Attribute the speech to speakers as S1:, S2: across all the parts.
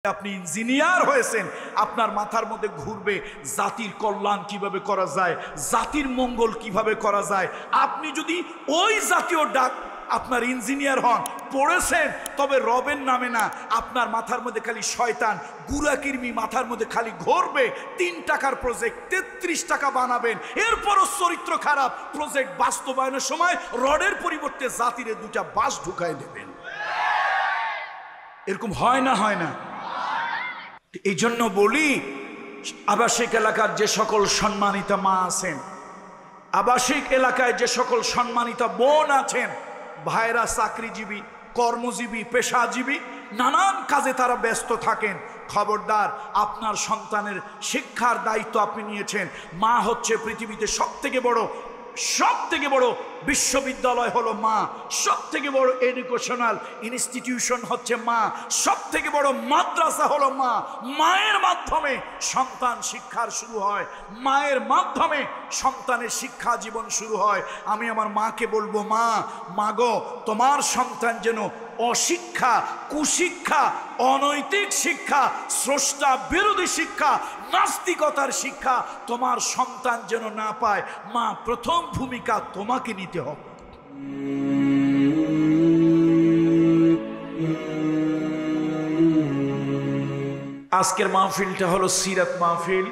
S1: আপনি ইঞ্জিনিয়ার হয়েছেন, আপনার মাথার মধ্যে ঘুরবে জাতির কল্যাণ কিভাবে করা যায়, জাতির মঙ্গল কিভাবে করা যায়। আপনি যদি ওই জাতীয় ডাক আপনার ইঞ্জিনিয়ার হন, পড়েছেন, তবে রবের নামে না, আপনার মাথার মধ্যে খালি শয়তান গুড়াকির্মি মাথার মধ্যে খালি ঘুরবে। 3 টাকার প্রজেক্ট 33 টাকা বানাবেন, এরপরও চরিত্র খারাপ। প্রজেক্ট বাস্তবায়নের সময় রডের পরিবর্তে জাতিরে 2টা বাঁশ ঢুকায় দেবেন। এরকম হয় না? হয় না? এই জন্য বলি, আবাসিক এলাকার যে সকল সম্মানিতা মা আছেন, আবাসিক এলাকায় যে সকল সম্মানিতা বোন আছেন, ভাইরা চাকরিজীবী, কর্মজীবী, পেশাজীবী, নানান কাজে তারা ব্যস্ত থাকেন, খবরদার, আপনার সন্তানের শিক্ষার দায়িত্ব আপনি নিয়েছেন। মা হচ্ছে পৃথিবীতে সব থেকে বড় বিশ্ববিদ্যালয় হলো মা, সব থেকে বড় এডুকেশনাল ইনস্টিটিউশন হচ্ছে মা, সব থেকে বড় মাদ্রাসা হলো মা। মায়ের মাধ্যমে সন্তান শিক্ষার শুরু হয়, মায়ের মাধ্যমে সন্তানের শিক্ষা জীবন শুরু হয়। আমি আমার মাকে বলবো, মা গো, তোমার সন্তান যেন অশিক্ষা, কুশিক্ষা, অনৈতিক শিক্ষা, স্রষ্টা বিরোধী শিক্ষা, নাস্তিকতার শিক্ষা তোমার সন্তান যেন না পায়। মা, প্রথম ভূমিকা তোমাকে নিতে হবে। আজকের মাহফিলটা হলো সিরাত মাহফিল।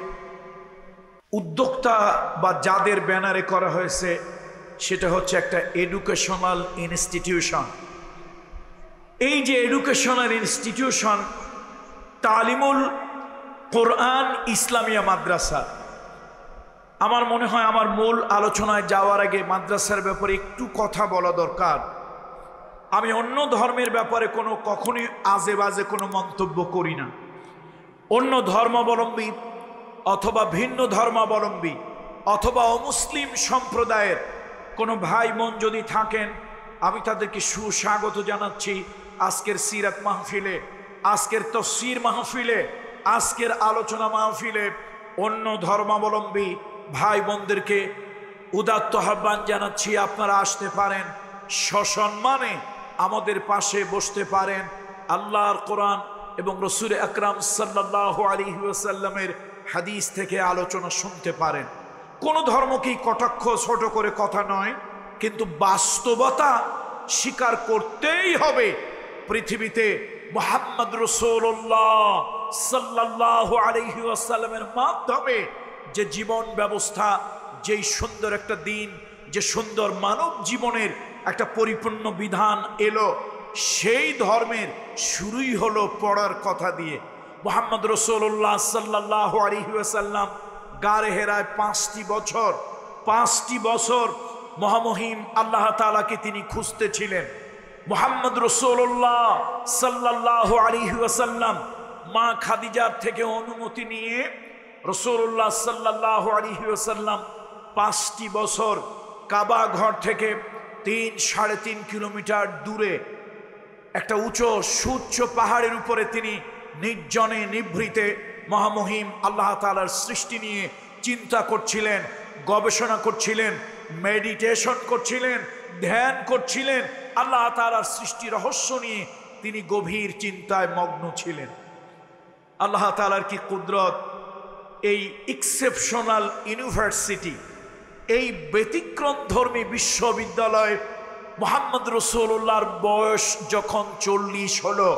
S1: উদ্যোক্তা বা যাদের ব্যানারে করা হয়েছে সেটা হচ্ছে একটা এডুকেশনাল ইনস্টিটিউশন। এই যে এডুকেশনাল ইনস্টিটিউশন, তালিমুল কোরআন ইসলামিয়া মাদ্রাসা, আমার মনে হয় আমার মূল আলোচনায় যাওয়ার আগে মাদ্রাসার ব্যাপারে একটু কথা বলা দরকার। আমি অন্য ধর্মের ব্যাপারে কখনোই আজে বাজে কোনো মন্তব্য করি না। অন্য ধর্মাবলম্বী অথবা ভিন্ন ধর্মাবলম্বী অথবা অমুসলিম সম্প্রদায়ের কোনো ভাই বোন যদি থাকেন, আমি তাদেরকে সুস্বাগত জানাচ্ছি আজকের সিরাত মাহফিলে, আজকের তাফসীর মাহফিলে, আজকের আলোচনা মাহফিলে। অন্য ধর্মাবলম্বী ভাই বোনদেরকে উদাত্ত আহ্বান জানাচ্ছি, আপনারা আসতে পারেন, সসম্মানে আমাদের পাশে বসতে পারেন, আল্লাহর কোরআন এবং রাসূল আকরাম সাল্লাল্লাহু আলাইহি ওয়াসাল্লামের হাদিস থেকে আলোচনা শুনতে পারেন। কোনো ধর্মকেই কটাক্ষ ছোট করে কথা নয়, কিন্তু বাস্তবতা স্বীকার করতেই হবে। পৃথিবীতে মুহাম্মদ রাসূলুল্লাহ সাল্লাল্লাহু আলাইহি ওয়াসাল্লামের মাধ্যমে যে জীবন ব্যবস্থা, যেই সুন্দর একটা দিন, যে সুন্দর মানব জীবনের একটা পরিপূর্ণ বিধান এলো, সেই ধর্মের শুরুই হলো পড়ার কথা দিয়ে। মুহাম্মদ রাসূলুল্লাহ সাল্লাল্লাহু আলাইহি ওয়াসাল্লাম গারে হেরায় 5টি বছর মহামহিম আল্লাহ তাআলাকে তিনি খুঁজতেছিলেন। মুহাম্মদ রাসূলুল্লাহ সাল্লাল্লাহু আলাইহি ওয়াসাল্লাম মা খাদিজার থেকে অনুমতি নিয়ে রাসূলুল্লাহ সাল্লাল্লাহু আলাইহি ওয়াসাল্লাম 5টি বছর কাবা ঘর থেকে 3-3.5 কিলোমিটার দূরে একটা সুউচ্চ পাহাড়ের উপরে তিনি নির্জনে নিভৃতে মহামহিম আল্লাহ তাআলার সৃষ্টি নিয়ে চিন্তা করছিলেন, গবেষণা করছিলেন, মেডিটেশন করছিলেন, ধ্যান করছিলেন। আল্লাহ তাআলার সৃষ্টি রহস্য নিয়ে তিনি গভীর চিন্তায় মগ্ন ছিলেন। আল্লাহ তাআলার কি কুদরত! এই এক্সেপশনাল ইউনিভার্সিটি, এই ব্যতিক্রমধর্মী বিশ্ববিদ্যালয়ে মুহাম্মদ রাসূলুল্লাহর বয়স যখন 40 হলো,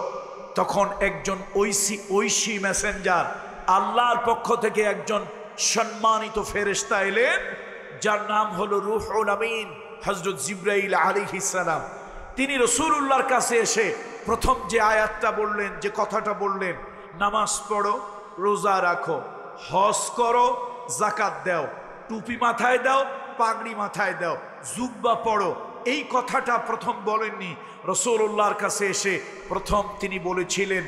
S1: তখন একজন ঐশী মেসেঞ্জার, আল্লাহর পক্ষ থেকে একজন সম্মানিত ফেরেশতা এলেন, যার নাম হলো রূহুল আমিন, হযরত জিবরাইল আলাইহিস সালাম। তিনি রাসূলুল্লাহর কাছে এসে প্রথম যে আয়াতটা বললেন, যে কথাটা বললেন, নামাজ পড়ো, রোজা রাখো, হজ করো, যাকাত দাও, টুপি মাথায় দাও, পাগড়ি মাথায় দাও, জুব্বা পড়ো। এই কথাটা প্রথম বলেননি। রাসূলুল্লাহর কাছে এসে প্রথম তিনি বলেছিলেন,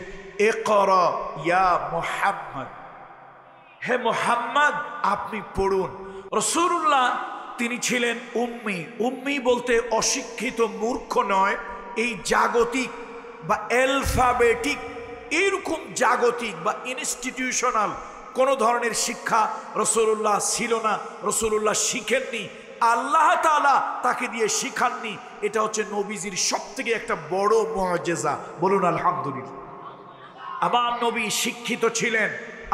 S1: ইকরা ইয়া মুহাম্মদ, হে মুহাম্মদ আপনি পড়ুন। রাসূলুল্লাহ তিনি ছিলেন উম্মি। উম্মি বলতে অশিক্ষিত, মূর্খ নয়। এই জাগতিক বা অ্যালফাবেটিক, এরকম জাগতিক বা ইনস্টিটিউশনাল কোনো ধরনের শিক্ষা রাসূলুল্লাহ ছিল না, রাসূলুল্লাহ শিখেননি, আল্লাহ তাআলা তাকে দিয়ে শিখাননি। এটা হচ্ছে নবীজির সবথেকে একটা বড় মুআজিজা। বলুন আলহামদুলিল্লাহ। আমার নবী শিক্ষিত ছিলেন,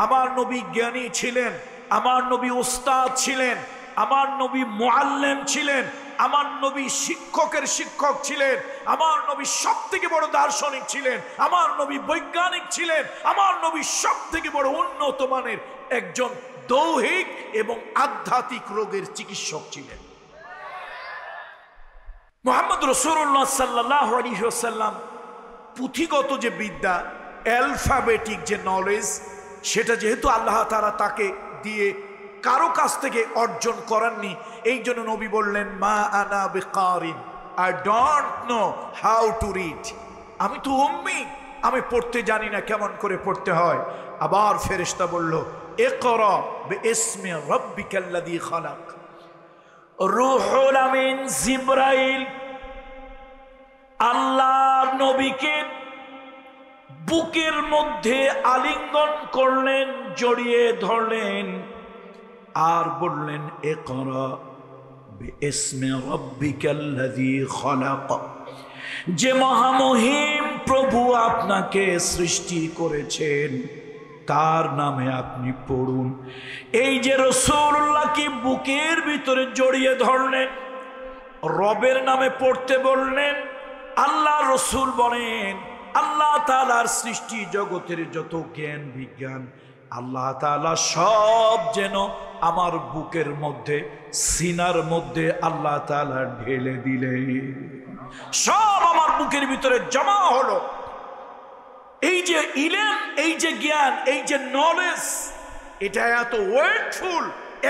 S1: আমার নবী জ্ঞানী ছিলেন, আমার নবী উস্তাদ ছিলেন, আমার নবী মুআল্লিম ছিলেন, আমার নবী শিক্ষকের শিক্ষক ছিলেন, আমার নবী সব থেকে বড় দার্শনিক ছিলেন, আমার নবী বৈজ্ঞানিক ছিলেন, আমার নবী সব থেকে বড় উন্নত মানের একজন দৌহিক এবং আধ্যাত্মিক রোগের চিকিৎসক ছিলেন। মুহাম্মদ রাসূলুল্লাহ সাল্লাল্লাহু আলাইহি ওয়াসাল্লাম পুঁথিগত যে বিদ্যা, অ্যালফাবেটিক যে নলেজ, সেটা যেহেতু আল্লাহ তাআলা তাকে দিয়ে কারো কাছ থেকে অর্জন করাননি, এই জন্য নবী বললেন মা আনা বিকারিন, I don't know how to read. আমি তো উম্মি, আমি পড়তে জানি না কেমন করে পড়তে হয়। আবার ফেরেশতা বলল ইকরা বিইসমি রাব্বিকাল্লাযী খালাক। রূহুল আমিন জিবরাইল আল্লাহর নবীকে বুকের মধ্যে আলিঙ্গন করলেন, জড়িয়ে ধরলেন আর বললেন ইকরা বিইসমি রাব্বিকাল্লাযী খালাক। যে মহামহিম প্রভু আপনাকে সৃষ্টি করেছেন তার নামে আপনি পড়ুন। এই যে রাসূলুল্লাহকে বুকের ভিতরে জড়িয়ে ধরলেন, রবের নামে পড়তে বললেন। আল্লাহ রসুল বলেন আল্লাহ তাআলার সৃষ্টি জগতের যত জ্ঞান বিজ্ঞান আল্লাহ তাআলা সব যেন আমার বুকের মধ্যে, সিনার মধ্যে আল্লাহ তাআলা ঢেলে দিলেন, সব আমার বুকের ভিতরে জমা হলো। এই যে ইলম, এই যে জ্ঞান, এই যে নলেজ, এটা এত ওয়েটফুল,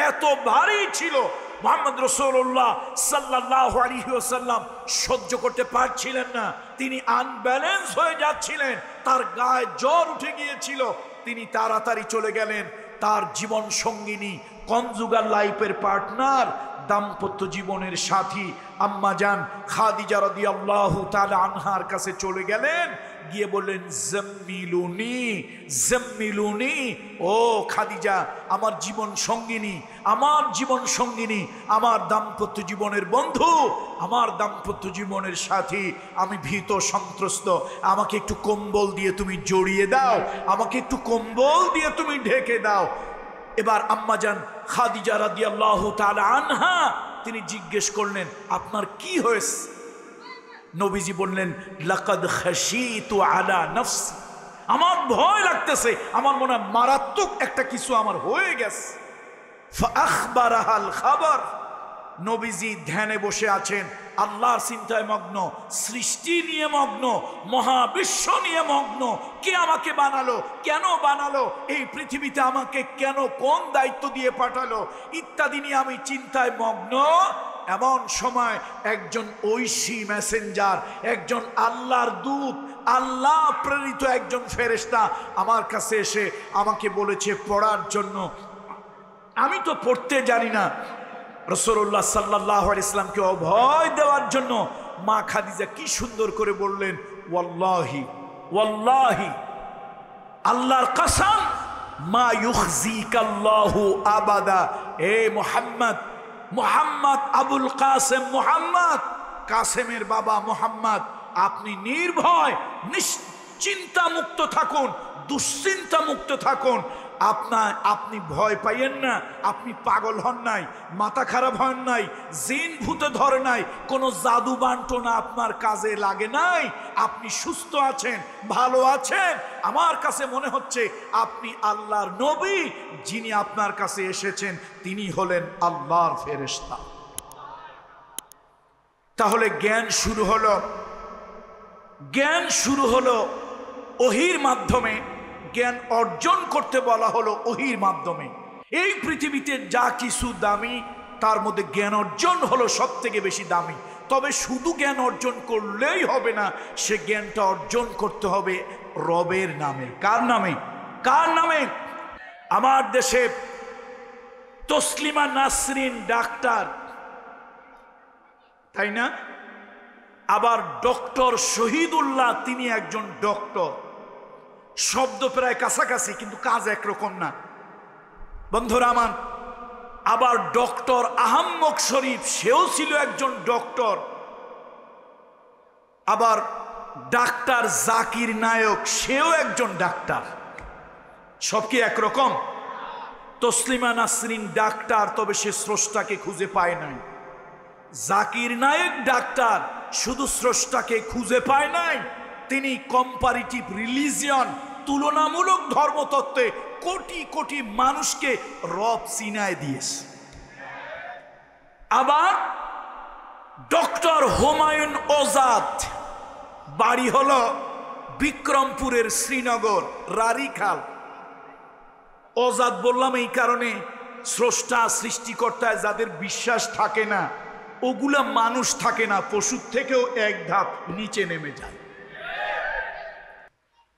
S1: এত ভারী ছিল, মুহাম্মদ রাসূলুল্লাহ সাল্লাল্লাহু আলাইহি ওয়াসাল্লাম সহ্য করতে পারছিলেন না। তিনি আনব্যালেন্স হয়ে যাচ্ছিলেন, তার গায়ে জ্বর উঠে গিয়েছিল। তিনি তাড়াতাড়ি চলে গেলেন তার জীবন সঙ্গিনী, কনজুগাল লাইফের পার্টনার, দাম্পত্য জীবনের সাথী আম্মা জান খাদিজা রাদিয়াল্লাহু তাআলা আনহার কাছে চলে গেলেন, গিয়ে বললেন জাম্মিলুনি জাম্মিলুনি, ও খাদিজা আমার জীবন সঙ্গিনী, আমার জীবন সঙ্গিনী, আমার দাম্পত্য জীবনের বন্ধু, আমার দাম্পত্য জীবনের সাথী, আমি ভীত সন্ত্রস্ত, আমাকে একটু কম্বল দিয়ে তুমি জড়িয়ে দাও, আমাকে একটু কম্বল দিয়ে তুমি ঢেকে দাও। এবার আম্মাজান খাদিজা রাদিয়াল্লাহু তাআলা আনহা তিনি জিজ্ঞেস করলেন আপনার কি হয়েছে? নবীজি বললেন লাকাদ খাশিতু আলা নাফসি, আমার ভয় লাগতেছে, আমার মনে হয় মারাত্মক একটা কিছু আমার হয়ে গেছে। ফাআখবারাহাল খাবার, নবীজি ধ্যানে বসে আছেন, আল্লাহর চিন্তায় মগ্ন, সৃষ্টি নিয়ে মগ্ন, মহাবিশ্ব নিয়ে মগ্ন। কে আমাকে বানালো, কেন বানালো, এই পৃথিবীতে আমাকে কেন, কোন দায়িত্ব দিয়ে পাঠালো ইত্যাদি নিয়ে আমি চিন্তায় মগ্ন। এমন সময় একজন ঐশী মেসেঞ্জার, একজন আল্লাহর দূত, আল্লাহ প্রেরিত একজন ফেরেশতা আমার কাছে এসে আমাকে বলেছে পড়ার জন্য। আমি তো পড়তে জানি না। রাসূলুল্লাহ সাল্লাল্লাহু আলাইহি ওয়াসাল্লামকে অভয় দেওয়ার জন্য মা খাদিজা কি সুন্দর করে বললেন ওয়াল্লাহি ওয়াল্লাহি, আল্লাহর কসম, মা ইউখজিকাল্লাহু আবাদা। এ মুহাম্মদ, মুহাম্মদ আবুল কাসেম মুহাম্মদ, কাসেমের বাবা মুহাম্মদ, আপনি নির্ভয় নিশ্চিন্তা মুক্ত থাকুন, দুশ্চিন্তা মুক্ত থাকুন। আপনি ভয় পাইয়েন না, আপনি পাগল হন নাই, মাথা খারাপ হন নাই, জিন ভূতে ধরে নাই, কোনো জাদু বান্টনা আপনার কাজে লাগে নাই, আপনি সুস্থ আছেন, ভালো আছেন। আমার কাছে মনে হচ্ছে আপনি আল্লাহর নবী, যিনি আপনার কাছে এসেছেন তিনি হলেন আল্লাহর ফেরেশতা। তাহলে জ্ঞান শুরু হলো, জ্ঞান শুরু হলো ওহীর মাধ্যমে, জ্ঞান অর্জন করতে বলা হলো ওহীর মাধ্যমে। এই পৃথিবীতে যা কিছু দামি তার মধ্যে জ্ঞান অর্জন হলো সব থেকে বেশি দামি। তবে শুধু জ্ঞান অর্জন করলেই হবে না, সে জ্ঞানটা অর্জন করতে হবে রবের নামে। কার নামে? কার নামে? আমার দেশে তসলিমা নাসরিন ডাক্তার, তাই না? আবার ডক্টর শহীদুল্লাহ তিনি একজন ডক্টর, শব্দ প্রায় কাছাকাছি কিন্তু কাজ একরকম না বন্ধুরা আমার। আবার ডক্টর আহম্মদ শরীফ, সেও ছিল একজন ডক্টর। আবার ডাক্তার জাকির নায়ক, সেও একজন ডাক্তার। সব কি একরকম? তসলিমা নাসরিন ডাক্তার, তবে সে স্রষ্টাকে খুঁজে পায় নাই। জাকির নায়েক ডাক্তার, শুধু স্রষ্টাকে খুঁজে পায় নাই, তিনি কম্পারিটিভ রিলিজিয়ন, তুলনামূলক ধর্মতত্ত্বে কোটি কোটি মানুষকে রব চিনায় দিয়েছে। আবার ডক্টর হুমায়ুন আজাদ, বাড়ি হলো বিক্রমপুরের শ্রীনগর রারিখাল। আজাদ বললাম এই কারণে, স্রষ্টা সৃষ্টিকর্তায় যাদের বিশ্বাস থাকে না, ওগুলা মানুষ থাকে না, পশুর থেকেও এক ধাপ নিচে নেমে যায়।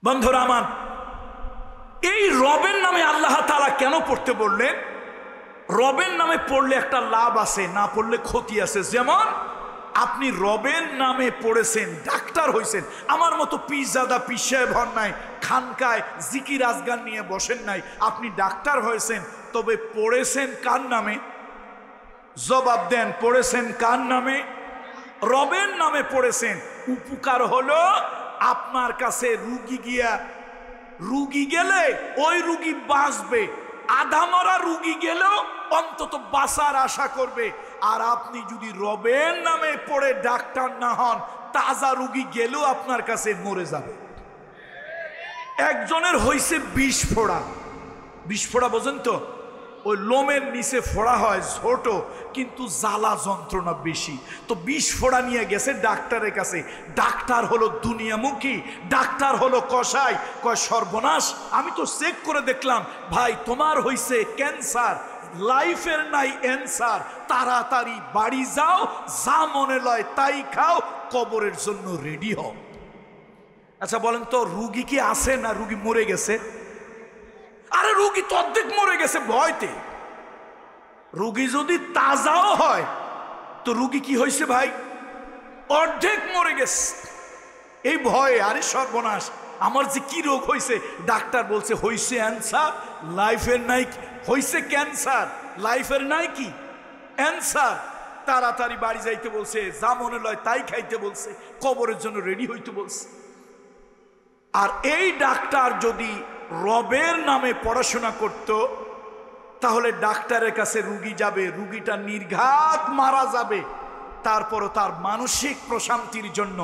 S1: বন্ধুরা আমার, এই রবের নামে আল্লাহ তাআলা কেন পড়তে বললেন? রবের নামে পড়লে একটা লাভ আছে, না পড়লে ক্ষতি আছে। যেমন আপনি রবের নামে পড়েছেন, ডাক্তার হয়েছেন, আমার মতো পিজাদা পিসায় ভর নাই, খানকায় জিকির আজগার নিয়ে বসেন নাই, আপনি ডাক্তার হয়েছেন, তবে পড়েছেন কার নামে? জবাব দেন, পড়েছেন কার নামে? রবের নামে পড়েছেন। উপকার হলো আপনার কাছে রুগী গেলে ওই রুগী বাঁচবে, আধা মরা রুগী গেলেও অন্তত বাঁচার আশা করবে। আর আপনি যদি রবের নামে পড়ে ডাক্তার না হন, তাজা রুগী গেলেও আপনার কাছে মরে যাবে। একজনের হইছে বিষ ফোড়া। বিষ ফোড়া বোঝেন তো? ওই লোমের নিচে ফোড়া হয় ছোট, কিন্তু জ্বালা যন্ত্রণা বেশি। তো বিষ ফোড়া নিয়ে গেছে ডাক্তারের কাছে। ডাক্তার হলো দুনিয়ামুখী, ডাক্তার হলো কসাই। কয় সর্বনাশ, আমি তো চেক করে দেখলাম ভাই তোমার হইছে ক্যান্সার, লাইফের নাই অ্যান্সার, তাড়াতাড়ি বাড়ি যাও, যা মনে লয় তাই খাও, কবরের জন্য রেডি হও। আচ্ছা বলেন তো, রুগী কি আছে না রুগী মরে গেছে? আরে রুগী তো অর্ধেক মরে গেছে ভয়তে। রুগী যদি তাজাও হয় তো রুগী কি হয়েছে ভাই? অর্ধেক মরে গেছে এই ভয়ে। আরে সর্বনাশ, আমার যে কি রোগ হয়েছে, ডাক্তার বলছে হয়েছে অ্যান্সার, লাইফের নাই, হয়েছে ক্যান্সার, লাইফের নাই কি অ্যান্সার। তাড়াতাড়ি বাড়ি যাইতে বলছে, যা মনে লয় তাই খাইতে বলছে, কবরের জন্য রেডি হইতে বলছে। আর এই ডাক্তার যদি রবের নামে পড়াশোনা করত, তাহলে ডাক্তারের কাছে রুগী যাবে, রুগীটা নির্ঘাত মারা যাবে, তারপরও তার মানসিক প্রশান্তির জন্য,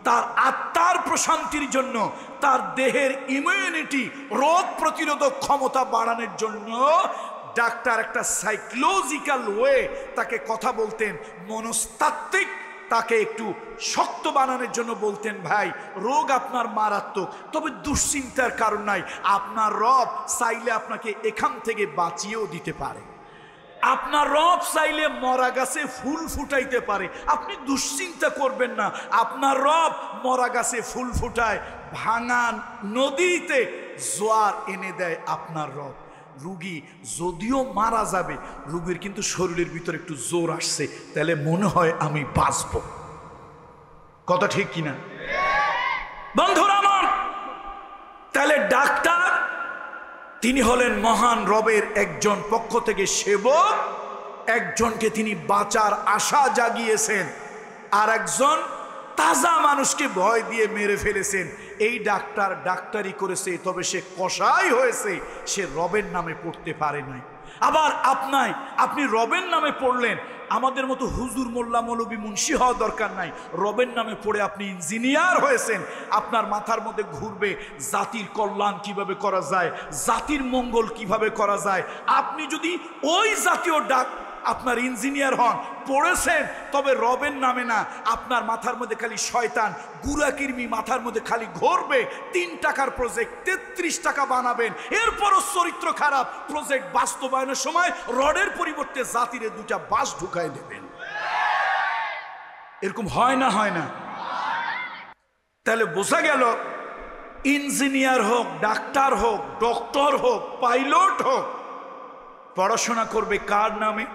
S1: তার আত্মার প্রশান্তির জন্য, তার দেহের ইমিউনিটি, রোগ প্রতিরোধক ক্ষমতা বাড়ানোর জন্য ডাক্তার একটা সাইকোলজিক্যাল ওয়ে তাকে কথা বলতেন, মনস্তাত্ত্বিক তাকে একটু শক্ত বানানোর জন্য বলতেন, ভাই রোগ আপনার মারাত্মক, তবে দুশ্চিন্তার কারণ নাই, আপনার রব চাইলে আপনাকে এখান থেকে বাঁচিয়েও দিতে পারে। আপনার রব চাইলে মরা গাছে ফুল ফুটাইতে পারে, আপনি দুশ্চিন্তা করবেন না। আপনার রব মরা গাছে ফুল ফুটায়, ভাঙা নদীতে জোয়ার এনে দেয় আপনার রব। রুগী যদিও মারা যাবে, রুগীর কিন্তু শরীরের ভিতরে একটু জোর আসছে, তাহলে মনে হয় আমি বাঁচব। কথা ঠিক কিনা বন্ধুরা আমার? তাহলে ডাক্তার তিনি হলেন মহান রবের একজন পক্ষ থেকে সেবক, একজনকে তিনি বাঁচার আশা জাগিয়েছেন, আর একজন তাজা মানুষকে ভয় দিয়ে মেরে ফেলেছেন। এই ডাক্তার ডাক্তারি করেছে, তবে সে কসাই হয়েছে, সে রবের নামে পড়তে পারে নাই। আবার আপনি রবের নামে পড়লেন, আমাদের মতো হুজুর মোল্লা মৌলবী মুন্সি হওয়া দরকার নাই, রবের নামে পড়ে আপনি ইঞ্জিনিয়ার হয়েছেন। আপনার মাথার মধ্যে ঘুরবে জাতির কল্যাণ কিভাবে করা যায়, জাতির মঙ্গল কিভাবে করা যায়। আপনি যদি ওই জাতীয় আপনার ইঞ্জিনিয়ার হন, পড়েছেন, তবে রবের নামে না, আপনার মাথার মধ্যে খালি শয়তান গুরাকির্মি মাথার মধ্যে খালি ঘুরবে। 3 টাকার প্রজেক্ট 33 টাকা বানাবেন, এরপরও চরিত্র খারাপ, প্রজেক্ট বাস্তবায়নের সময় রডের পরিবর্তে জাতিরে 2টা বাঁশ ঢুকায় দেবেন। এরকম হয় না? হয় না? তাহলে বোঝা গেল, ইঞ্জিনিয়ার হোক, ডাক্তার হোক, ডক্টর হোক, পাইলট হোক, পড়াশোনা করবে কার নামে?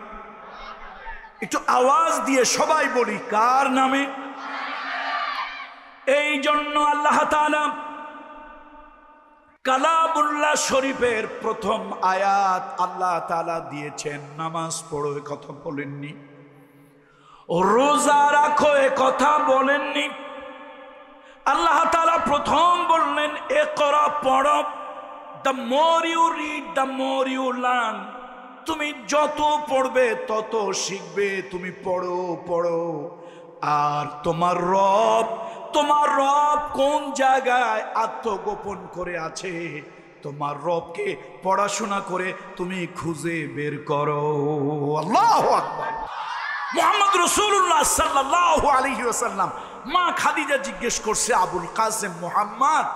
S1: একটু আওয়াজ দিয়ে সবাই বলি, কার নামে? এই জন্য আল্লাহ তাআলা কালামুল্লাহ শরীফের প্রথম আয়াত আল্লাহ তাআলা দিয়েছেন, নামাজ পড়ো এ কথা বলেননি, রোজা রাখো এ কথা বলেননি, আল্লাহ তাআলা প্রথম বললেন ইকরা, পড়ো। The more you read, the more you learn. তুমি যত পড়বে তত শিখবে। তুমি পড়ো পড়ো। আর তোমার রব কোন জায়গায় আত্মগোপন করে আছে, তোমার রবকে পড়াশোনা করে তুমি খুঁজে বের করো। আল্লাহু আকবার। মুহাম্মদ রাসূলুল্লাহ সাল্লাল্লাহু আলাইহি ওয়াসাল্লাম মা খাদিজা জিজ্ঞেস করছে, আবুল কাসেম মুহাম্মদ,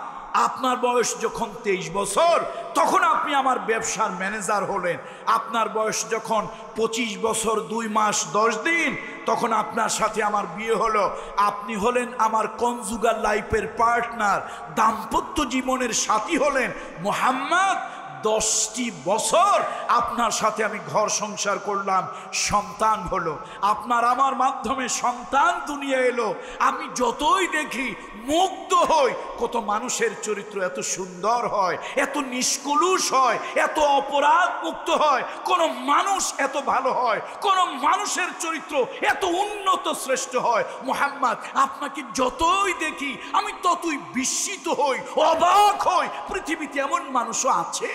S1: আপনার বয়স যখন 23 বছর তখন আপনি আমার ব্যবসার ম্যানেজার হলেন। আপনার বয়স যখন 25 বছর 2 মাস 10 দিন তখন আপনার সাথে আমার বিয়ে হলো। আপনি হলেন আমার কনজুগাল লাইফের পার্টনার, দাম্পত্য জীবনের সাথী হলেন মুহাম্মদ। 10টি বছর আপনার সাথে আমি ঘর সংসার করলাম, সন্তান হলো, আপনার আমার মাধ্যমে সন্তান দুনিয়া এলো। আমি যতই দেখি মুগ্ধ হই, কত মানুষের চরিত্র এত সুন্দর হয়, এত নিষ্কলুষ হয়, এত অপরাধ মুক্ত হয়, কোন মানুষ এত ভালো হয়, কোন মানুষের চরিত্র এত উন্নত শ্রেষ্ঠ হয়। মুহাম্মদ, আপনাকে যতই দেখি আমি ততই বিস্মিত হই, অবাক হই। পৃথিবীতে এমন মানুষও আছে।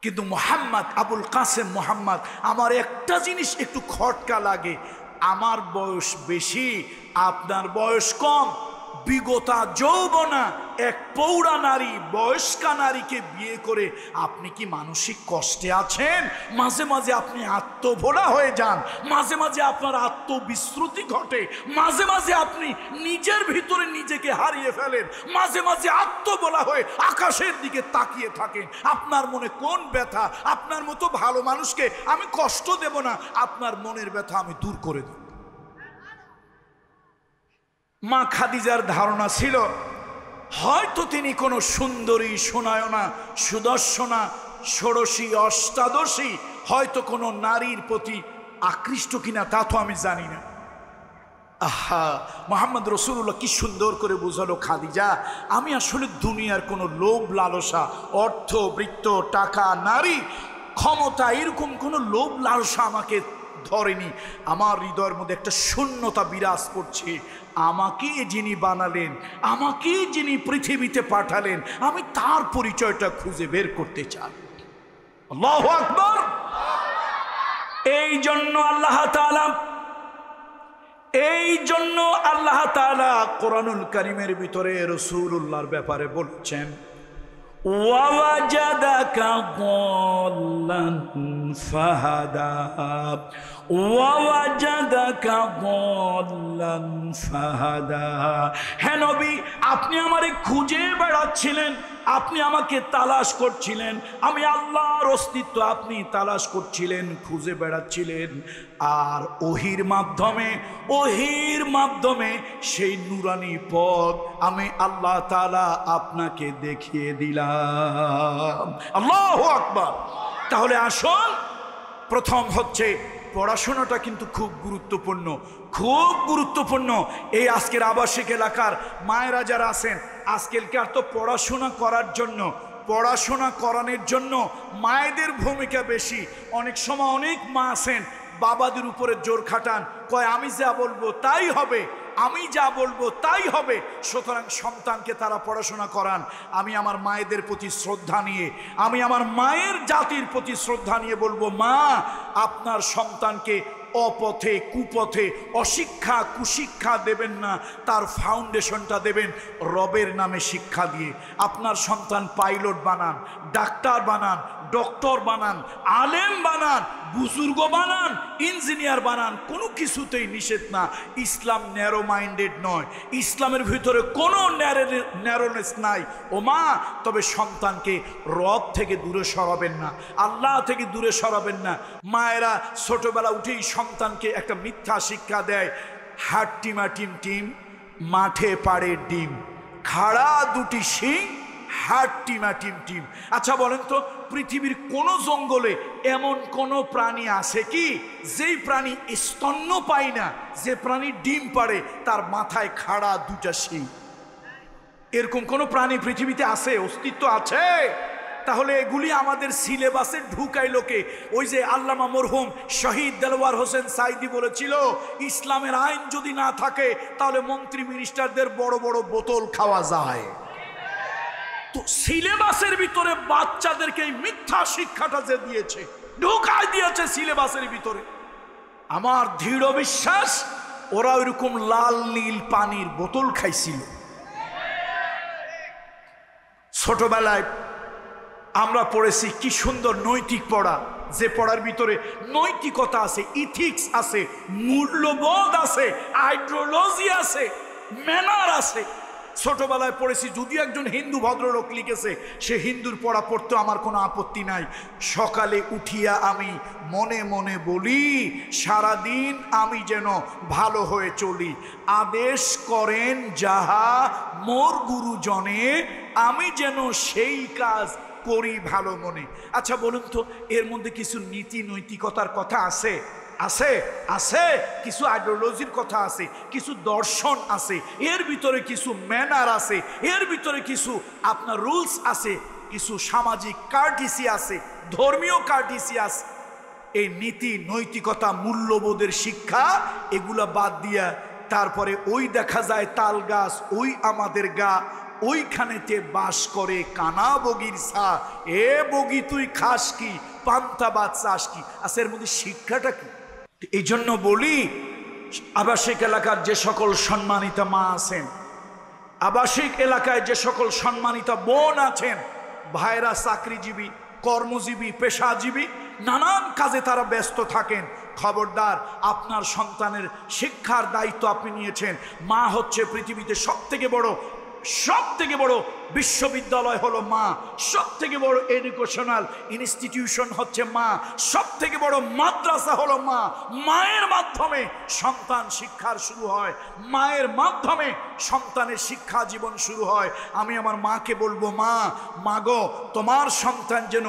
S1: কিন্তু মুহাম্মদ, আবুল কাসেম মুহাম্মদ, আমার একটা জিনিস একটু খটকা লাগে। আমার বয়স বেশি, আপনার বয়স কম। বিগতা যৌবনা এক পৌরা নারী, বয়স্কা নারীকে বিয়ে করে আপনি কি মানসিক কষ্টে আছেন? মাঝে মাঝে আপনি আত্মভোলা হয়ে যান, মাঝে মাঝে আপনার আত্মবিস্মৃতি ঘটে, মাঝে মাঝে আপনি নিজের ভিতরে নিজেকে হারিয়ে ফেলেন, মাঝে মাঝে আত্মভোলা হয়ে আকাশের দিকে তাকিয়ে থাকেন। আপনার মনে কোন ব্যথা? আপনার মতো ভালো মানুষকে আমি কষ্ট দেব না, আপনার মনের ব্যথা আমি দূর করে দেব। মা খাদিজার ধারণা ছিল হয়তো তিনি কোনো সুন্দরী, সুনয়না, সুদর্শনা, ষোড়শী, অষ্টাদশী, হয়তো কোনো নারীর প্রতি আকৃষ্ট কিনা তা তো আমি জানি না। আহা, মুহাম্মদ রাসূলুল্লাহ কি সুন্দর করে বুঝালো, খাদিজা আমি আসলে দুনিয়ার কোনো লোভ লালসা, অর্থ, বৃত্ত, টাকা, নারী, ক্ষমতা, এরকম কোনো লোভ লালসা আমাকে ধরেনি। আমার হৃদয়ের মধ্যে একটা শূন্যতা বিরাজ করছে। আমাকে যিনি বানালেন, আমাকে যিনি পৃথিবীতে পাঠালেন, আমি তার পরিচয়টা খুঁজে বের করতে চাই। আল্লাহু আকবার। এই জন্য আল্লাহ তাআলা কোরআনুল কারীমের ভিতরে রাসূলুল্লাহর ব্যাপারে বলছেন, ওয়াওয়াজাদাকা দাল্লান ফাহাদা, ওয়াওয়াজাদাকা দাল্লান ফাহাদা। হে নবী, আপনি আমারে খুঁজে বেড়াচ্ছিলেন, আপনি আমাকে তালাশ করছিলেন, আমি আল্লাহর অস্তিত্ব আপনি তালাশ করছিলেন, খুঁজে বেড়াচ্ছিলেন। আর ওহির মাধ্যমে সেই নুরানি পথ আমি আল্লাহ তাআলা আপনাকে দেখিয়ে দিলাম। আল্লাহু আকবার। তাহলে আসুন, প্রথম হচ্ছে পড়াশোনাটা কিন্তু খুব গুরুত্বপূর্ণ, খুব গুরুত্বপূর্ণ। এই আজকের আবাসিক এলাকার মায়েরা যারা আছেন, আজকালকার তো পড়াশোনা করানোর জন্য মায়েদের ভূমিকা বেশি। অনেক সময় অনেক মা আছেন বাবাদের উপরে জোর খাটান, কয় আমি যা বলবো তাই হবে, আমি যা বলবো তাই হবে। সুতরাং সন্তানকে তারা পড়াশোনা করান। আমি আমার মায়েদের প্রতি শ্রদ্ধা নিয়ে, আমি আমার মায়ের জাতির প্রতি শ্রদ্ধা নিয়ে বলবো, মা আপনার সন্তানকে অপথে, কুপথে, অশিক্ষা, কুশিক্ষা দেবেন না, তার ফাউন্ডেশনটা দেবেন রবের নামে শিক্ষা দিয়ে। আপনার সন্তান পাইলট বানান, ডাক্তার বানান, ডক্টর বানান, আলেম বানান, বুজুর্গ বানান, ইঞ্জিনিয়ার বানান, কোনো কিছুতেই নিষেধ না। ইসলাম ন্যারো মাইন্ডেড নয়, ইসলামের ভিতরে কোনো ন্যারোনেস নাই। ও মা, তবে সন্তানকে রব থেকে দূরে সরাবেন না, আল্লাহ থেকে দূরে সরাবেন না। মায়েরা ছোটবেলা উঠেই সন্তানকে একটা মিথ্যা শিক্ষা দেয়, হাট টিমাটিম টিম, মাঠে পাড়ে ডিম, খাড়া দুটি শিং, হাট টিমাটিম টিম। আচ্ছা বলেন তো, পৃথিবীর কোন জঙ্গলে এমন কোন প্রাণী আছে কি যেই প্রাণী স্তন্য পায় না, যে প্রাণী ডিম পাড়ে তার মাথায় খাড়া দুটা শিং? এরকম কোন প্রাণী পৃথিবীতে আছে? অস্তিত্ব আছে? তাহলে এগুলি আমাদের সিলেবাসে ঢুকাইলো কে? ওই যে আল্লামা মরহুম শহীদ দেলওয়ার হোসেন সাইদি বলেছিল, ইসলামের আইন যদি না থাকে তাহলে মন্ত্রী মিনিস্টারদের বড় বড় বোতল খাওয়া যায়। তো সিলেবাসের ভিতরে বাচ্চাদেরকে এই মিথ্যা শিক্ষাটা যে দিয়েছে, ঢুকাই দিয়েছে সিলেবাসের ভিতরে। আমার দৃঢ় বিশ্বাস ওরা ওইরকম লাল নীল পানির বোতল খাইছিল। ছোটবেলায় আমরা পড়েছি কি সুন্দর নৈতিক পড়া, যে পড়ার ভিতরে নৈতিকতা আছে, ইথিক্স আছে, মূল্যবোধ আছে, আইডিওলজি আছে, ম্যানার আছে। ছোটবেলায় পড়েছি, যদিও একজন হিন্দু ভদ্রলোক লিখেছে, সে হিন্দুর পড়া পড়তে আমার কোনো আপত্তি নাই। সকালে উঠিয়া আমি মনে মনে বলি, সারাদিন আমি যেন ভালো হয়ে চলি, আদেশ করেন যাহা মোর গুরুজনে, আমি যেন সেই কাজ করি ভালো মনে। আচ্ছা বলুন তো, এর মধ্যে কিছু নীতি নৈতিকতার কথা আছে? আছে, আছে। কিছু আইডিওলজির কথা আছে, কিছু দর্শন আছে, এর ভিতরে কিছু ম্যানার আছে, এর ভিতরে কিছু আপনার রুলস আছে, কিছু সামাজিক কার্টিসি আছে, ধর্মীয় কার্টিসি আছে। এই নীতি নৈতিকতা মূল্যবোধের শিক্ষা এগুলা বাদ দিয়া তারপরে ওই দেখা যায় তাল গাছ, ওই আমাদের গা, ওইখানেতে বাস করে কানা বগির সা, এ বগি তুই খাস কি, পান্তা বাদ চাস কি? আচ্ছা, এর মধ্যে শিক্ষাটা কি? এই জন্য বলি, আবাসিক এলাকার যে সকল সম্মানিতা মা আছেন, আবাসিক এলাকায় যে সকল সম্মানিতা বোন আছেন, ভাইরা চাকরিজীবী, কর্মজীবী, পেশাজীবী, নানান কাজে তারা ব্যস্ত থাকেন, খবরদার, আপনার সন্তানের শিক্ষার দায়িত্ব আপনি নিয়েছেন। মা হচ্ছে পৃথিবীতে সব থেকে বড় বিশ্ববিদ্যালয় হলো মা, সব থেকে বড় এডুকেশনাল ইনস্টিটিউশন হচ্ছে মা, সব থেকে বড় মাদ্রাসা হলো মা। মায়ের মাধ্যমে সন্তান শিক্ষার শুরু হয়, মায়ের মাধ্যমে সন্তানের শিক্ষা জীবন শুরু হয়। আমি আমার মাকে বলবো, মা গো, তোমার সন্তান যেন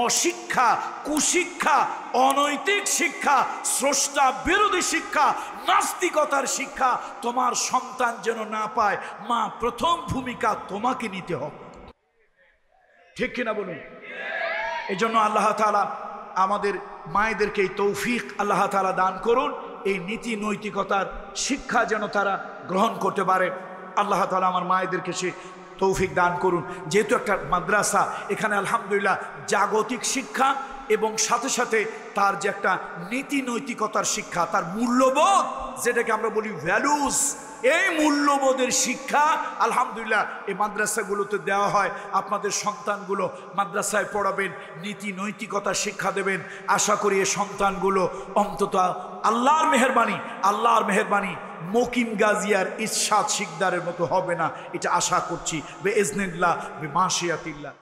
S1: অশিক্ষা, কুশিক্ষা, অনৈতিক শিক্ষা, স্রষ্টা বিরোধী শিক্ষা, নাস্তিকতার শিক্ষা তোমার সন্তান যেন না পায়। মা, প্রথম ভূমিকা তোমাকে নিতে হবে। ঠিক কিনা বলুন? এই জন্য আল্লাহ তাআলা আমাদের মায়েদেরকে এই তৌফিক আল্লাহ তাআলা দান করুন, এই নীতি নৈতিকতার শিক্ষা যেন তারা গ্রহণ করতে পারে। আল্লাহ তাআলা আমার মায়েদেরকে সে তৌফিক দান করুন। যেহেতু একটা মাদ্রাসা, এখানে আলহামদুলিল্লাহ জাগতিক শিক্ষা এবং সাথে সাথে তার যে একটা নীতি নৈতিকতার শিক্ষা, তার মূল্যবোধ, যেটাকে আমরা বলি ভ্যালুস, এই মূল্যবোধের শিক্ষা আলহামদুলিল্লাহ এই মাদ্রাসাগুলোতে দেওয়া হয়। আপনাদের সন্তানগুলো মাদ্রাসায় পড়াবেন, নীতি নৈতিকতার শিক্ষা দেবেন। আশা করি এই সন্তানগুলো অন্তত আল্লাহর মেহেরবানি মকিম গাজিয়ার ইরশাদ শিকদারের মতো হবে না, এটা আশা করছি। বে ইজনিল্লাহ, বে মাশিয়াতিল্লাহ।